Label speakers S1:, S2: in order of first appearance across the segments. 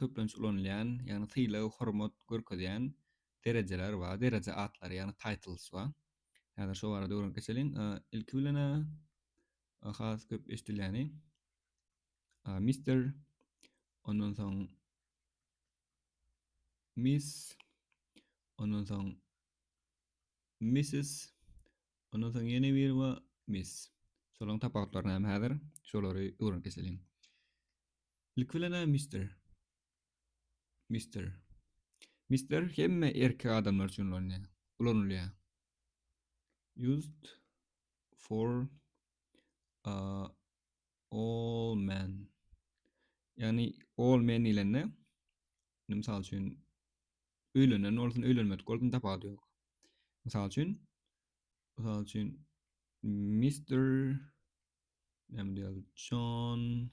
S1: köplenç ulanýan, ýani tyýly hormat görkezýän derejeler we derejä atlary, ýani titles we. Häzir şo barada öwrenip geçelim. Ilki bilene has köp eşdilýäni Mister, ondan soň Miss, ondan soň Mrs, ondan soň ýene bir we Miss. Şolaryň tapawutlaryny hem häzir şolary öwrenip geçelim. Ilki bilene Mister. Mister. Mister hemme erkek adamlar üçin ulanylýar. Used for all men. Yani all men ilenne misal üçin öýlenen bolsun, öýlenmedik bolsun tapaty ýok. Misal üçin Mr. John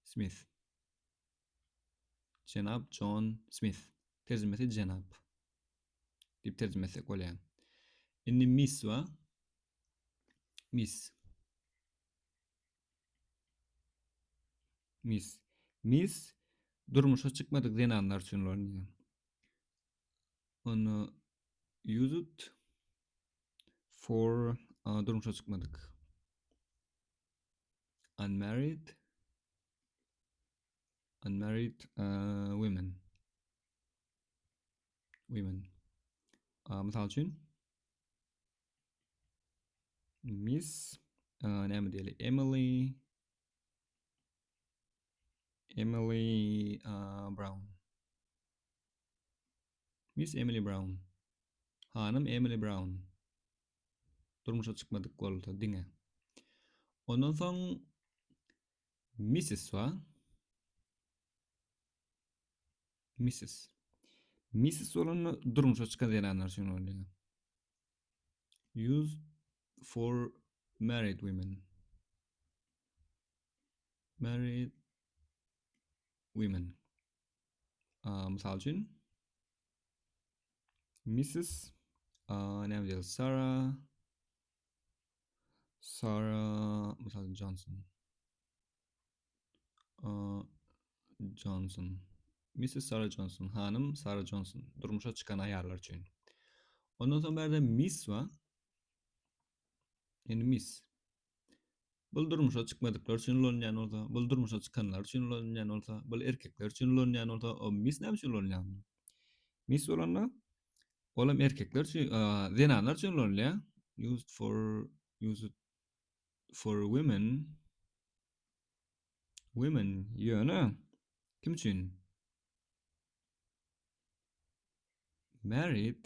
S1: Smith. Jenap John Smith. Terjimesi jenap. Dip terjimesi bolýar. Indi Miss wa Miss. Miss. Miss durmuşa çykmadyk zenanlar üçin ulanýar. Onu used for durmuşa çykmadyk. Unmarried women. Misal üçin Miss näme diýeli? Emily Brown. Miss Emily Brown. Hanım Emily Brown. Durmuşa çykmadyk bolsa diňe. Ondan soň Mrs wa Mrs bolany durmuşa çykan zenanlar üçin ulanýar. Used for married women. Misal üçin Mrs. Näme diýeli? Sarah misal Johnson. Mrs. Sarah Johnson. Hanım Sarah Johnson. Durmuşa çykan aýallar üçin. Ondan soň berde Miss wa. Yani Miss. Bul durmuşa çykmadyklar üçin ulanýan bolsa, bul durmuşa çykanlar üçin ulanýan bolsa, bul erkekler üçin ulanýan bolsa, o Miss näme üçin ulanýan? Miss bolany olam erkekler üçin, zenanlar üçin ulanýar. Used for women. Ýöne. Kim üçin? Married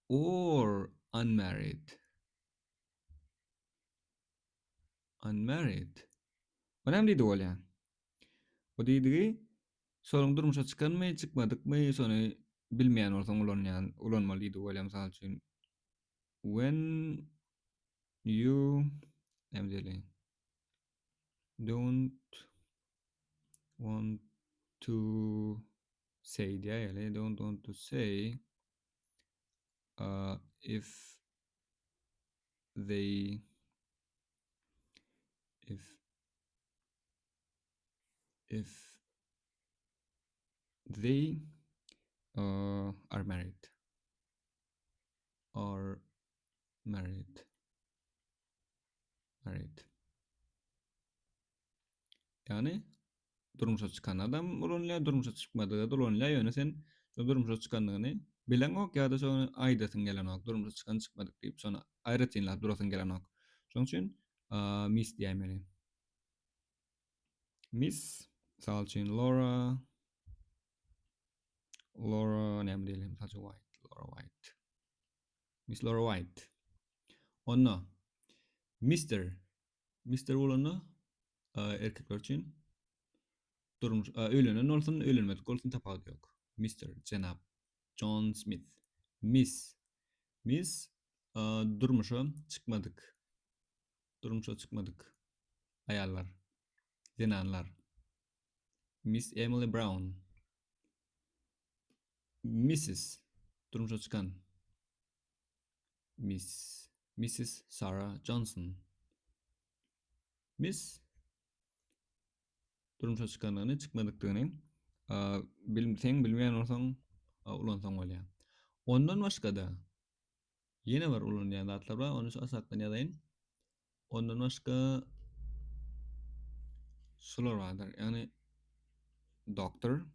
S1: or unmarried. O näme diýdi bolýar? O diýdi, soňra durmuşa çykanmy, çykmadykmy, şonu bilmeýän bolsaň ulanmaly diýdi bolýar. Misal üçin when you näme diýeli? Don't want to say don't want to say if they are married. Yani durmuşa çykan adam ulanýar, durmuşa çykmadygy da ulanýar. Ýöne sen durmuşa çykanlygyny bilen ok ýa-da şonu aýdasyň gelen ok. Durmuşa çykan çykmadyk diýip şonu aýratynlap durasyň gelen ok. Şoň üçin Miss diýmeli. Miss, misal üçin Laura näme diýelim? Misal üçin White. Miss Laura White. Onno Mister bolany erkekler üçin durmuş öýlenen bolsun, öýlenmedik bolsun tapaty ýok. Mr. Jenap John Smith. Miss durmuşa çykmadyk aýallar, zenanlar. Miss Emily Brown. Mrs. durmuşa çykan. Mrs. Sarah Johnson. Miss durmuşa çykanlygyny, çykmadyklygyny bilseň bilmeýän bolsaň ulansaň bolýar. Ondan başga da ýene bir ulanýan zatlar bar, onu şu asakdan ýazaýyn. Ondan başga şular bardyr. Ýani doktor,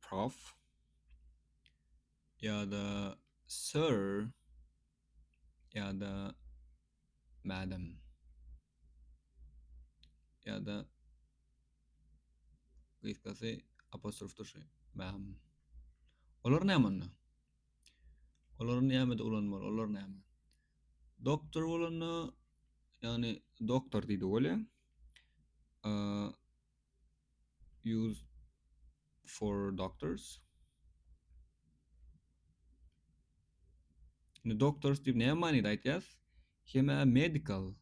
S1: prof ýa-da sir ýa-da madam ýa-da gysgasy apostrof tuşy ma'am. Olar näme? Olar näme de ulanmaly? Olar näme? Doktor bolany ýani doktor diýdi bolýar. Used for doctors. Doctors diýip näme manyda aýtýas? Heme medical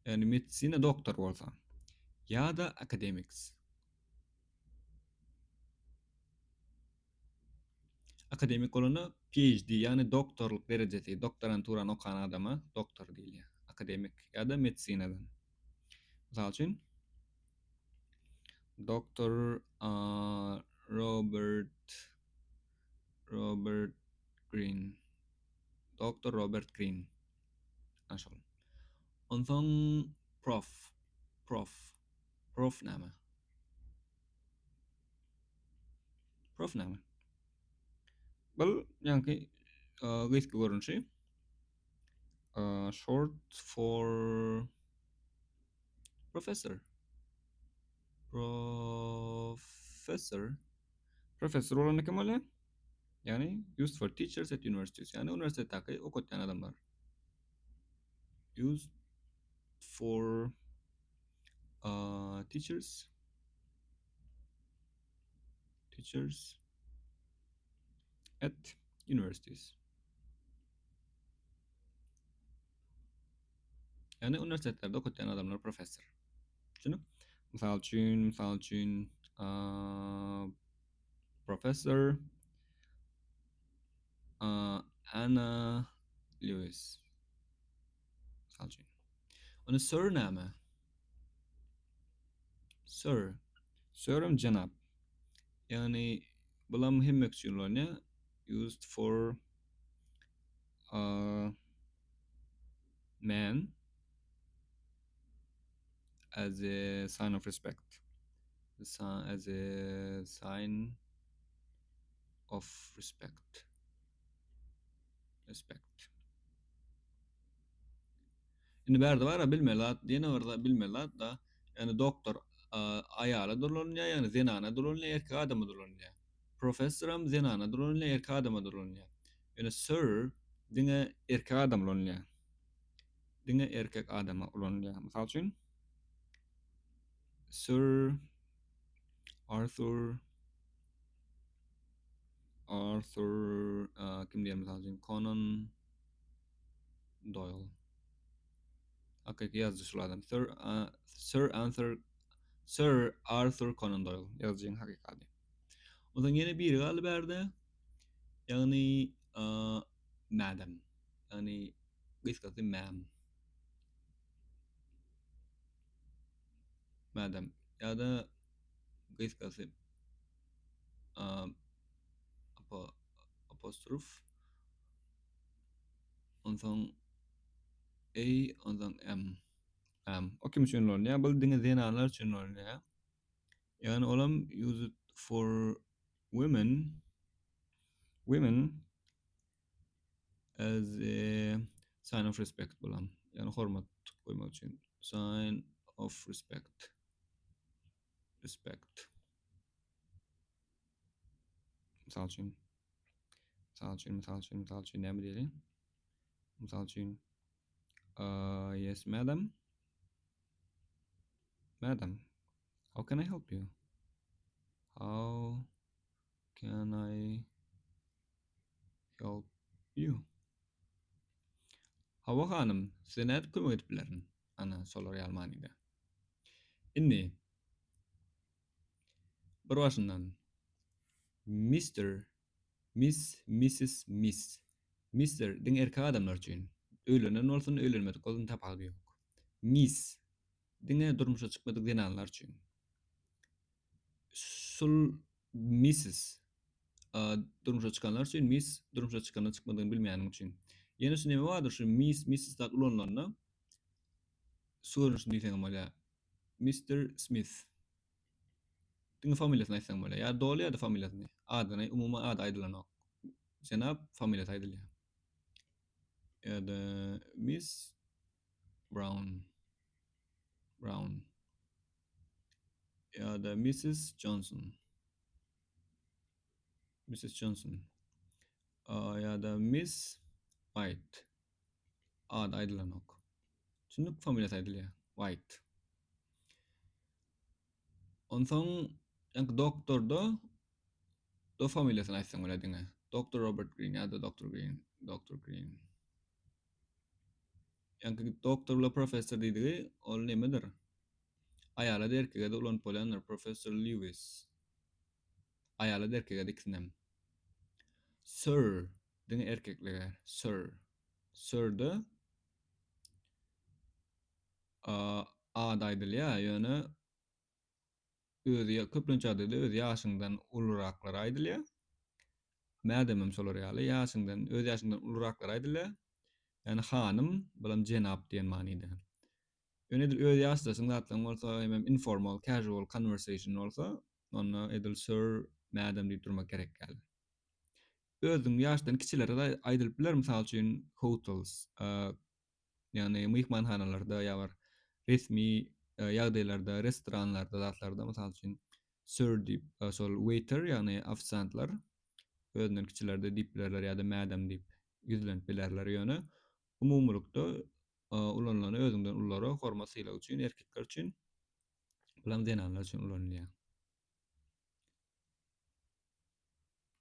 S1: ýani medisina doktor bolsa ýa-da academics. Akademik bolany PhD ýani doktorluk derejesi, doktoranturany okan adama doktor diýilýär. Akademik ýa-da medisinadan. Misal üçin Dr. Robert Green. Dr. Robert Green. Aşol. Onsoň Prof näme? Prof näme? Bul ýanky gysky görünüşi. Short for professor. Professor bolan kim bolýar? Yani used for teachers at universities. Yani üniversitedäki okutýan adamlar. Used for teachers at universities. Yani üniversitelerde okutýan adamlar professor. Şunu? Misal üçin Professor Anna Lewis. Misal üçin. Onu sir näme? Sir'im janap. Yani bular muhim öksürlerine used for man as a sign of respect. As a sign of respect. Indi bärde bara bilmeler, diýene barda bilmeler da, yani doktor aýala durulýar, yani zenana durulýar, erkek adama durulýar. Professoram zenana durulýar, erkek adama durulýar. Yani sir diňe erkek adam durulýar. Diňe erkek adama ulanýar. Misal üçin Sir Arthur kim diýelim misal üçin Conan Doyle. Okay, yazdy şol adam. Sir Arthur Conan Doyle yazjyň hakykady. Ondan ýene biri galy berde. Yani madam. Yani gysgasy ma'am. Madam. ýa-da gysgasy apostrof ondan ondan o kim üçin bolýar? Bu diňe zenanlar üçin bolýar. Yani olam used for women as a sign of respect bolan. Yani hormat goýmak üçin sign of respect. Misal üçin näme diýelim? Misal üçin yes madam. Madam, how can I help you? How can I help you? Hawa hanım, size näde kömek edip bilerin? Ana solar Almanya'da. Indi bir başyndan Mr. Miss, Mrs. Miss. Mr. diň erkek adamlar üçin. öýlenen bolsun, öýlenmedik bolsun tapagy ýok. Miss diňe durmuşa çykmadyk denanlar üçin. Sul Mrs. Durmuşa çıkanlar üçin Miss durmuşa çykana çykmadygyny bilmeýänim üçin. Ýene şu näme bardyr şu Miss, Mrs. dat ulanlarna soňra diýsem bolýar. Mr. Smith. Diňe familiýasyny aýtsam bolýar. Ya doly ya da familiýasyny. Adyny umumy ady aýdylanok. Jenap familiýasy aýdylýar. Ya da Miss Brown. Brown. Ya da Mrs. Johnson. Mrs. Johnson. Ya da Miss White. Ady aýdylanok. Şundak familiýasy aýdylýar. White. Onsoň doktorda do familiýasyny aýtsaň bolýar diňe. Dr. Robert Green ya da Dr. Green. Dr. Green. Doktorla professor diýdigi ol nemedir? Aýala da erkege de ulanyp bolýanlar. Professor Lewis. Aýala da erkege de ikisinem. Sir diňe erkeklige. Sir. Sir de ady aýdylýar, ýöne özü köplençe adada öz ýaşyňdan uluraklary aýdylýar. Madamym şolar ýaly ýaşyňdan, öz ýaşyňdan uluraklary aýdylýar. Yani hanım bilen jenap diýen manyda. Ýöne edil öz ýaşdasyň zatlaryň bolsa, hem informal, casual conversation bolsa, onda edil sir, madam diýip durmak gerek geldi. Özüň ýaşdan kiçilere de aýdylyp biler, mysal üçin hotels, yani mehmanhanalarda ýa-da resmi ýagdaýlarda, restoranlarda, zatlarda mysal üçin sir diýip, şol waiter ýani ofisiantlar özünden kiçilerde diýip bilerler ýa-da madam diýip ýüzlenip bilerler ýöne. Umumlukda ulanlany özüňden ullara hormat sylaw üçin erkekler üçin bilen denanlar üçin ulanýar.